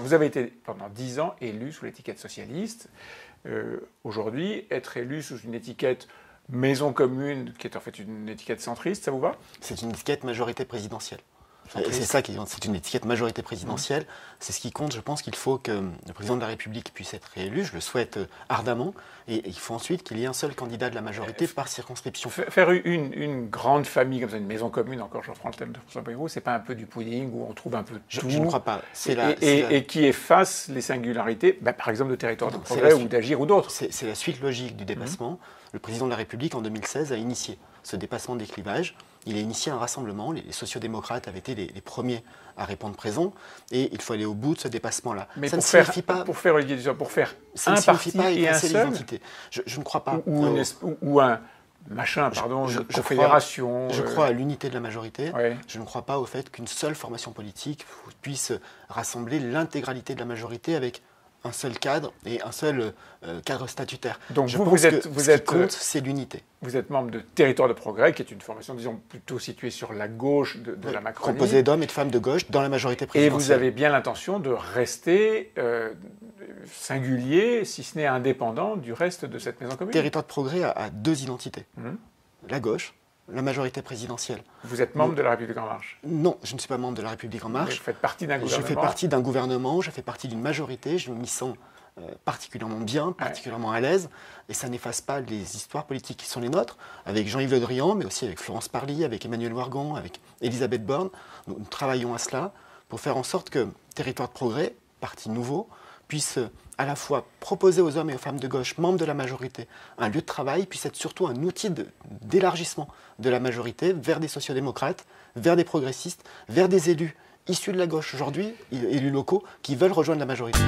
Vous avez été pendant 10 ans élu sous l'étiquette socialiste. Aujourd'hui, être élu sous une étiquette maison commune, qui est en fait une étiquette centriste, ça vous va? C'est une étiquette majorité présidentielle. Et c'est ça qui compte, c'est une étiquette majorité présidentielle. C'est ce qui compte. Je pense qu'il faut que le président de la République puisse être réélu. Je le souhaite ardemment. Et il faut ensuite qu'il y ait un seul candidat de la majorité par circonscription. Faire une grande famille comme ça, une maison commune, encore je reprends le thème de François Bayrou, c'est pas un peu du pudding où on trouve un peu de tout? Je ne crois pas. Et qui efface les singularités, par exemple de Territoire de Progrès ou d'Agir ou d'autres. C'est la suite logique du dépassement. Le président de la République, en 2016, a initié ce dépassement des clivages. Il a initié un rassemblement. Les sociodémocrates avaient été les premiers à répondre présent. Et il faut aller au bout de ce dépassement-là. Mais ça pour ne faire, signifie pas... Pour faire, Olivier Dussopt, pour faire ça un ne parti signifie pas et un effacer seul l'identité. Je ne crois pas. Ou un machin, pardon, une confédération. Je crois à l'unité de la majorité. Ouais. Je ne crois pas au fait qu'une seule formation politique puisse rassembler l'intégralité de la majorité avec un seul cadre et un seul cadre statutaire. Donc je vous pense êtes, que vous ce êtes, qui compte, c'est l'unité. Vous êtes membre de Territoire de Progrès, qui est une formation, disons, plutôt située sur la gauche de la Macronie. Composée d'hommes et de femmes de gauche dans la majorité Et présidentielle. vous avez bien l'intention de rester singulier, si ce n'est indépendant, du reste de cette maison commune. Territoire de Progrès a deux identités. La gauche, la majorité présidentielle. Vous êtes membre de La République En Marche? Non, je ne suis pas membre de La République En Marche. Vous faites partie d'un gouvernement? Je fais partie d'un gouvernement, je fais partie d'une majorité, je m'y sens particulièrement bien, particulièrement à l'aise, et ça n'efface pas les histoires politiques qui sont les nôtres, avec Jean-Yves Le Drian, mais aussi avec Florence Parly, avec Emmanuel Wargon, avec Elisabeth Borne. Nous travaillons à cela pour faire en sorte que Territoire de Progrès, parti nouveau, puisse à la fois proposer aux hommes et aux femmes de gauche, membres de la majorité, un lieu de travail, puisse être surtout un outil d'élargissement de la majorité vers des sociodémocrates, vers des progressistes, vers des élus issus de la gauche aujourd'hui, élus locaux, qui veulent rejoindre la majorité.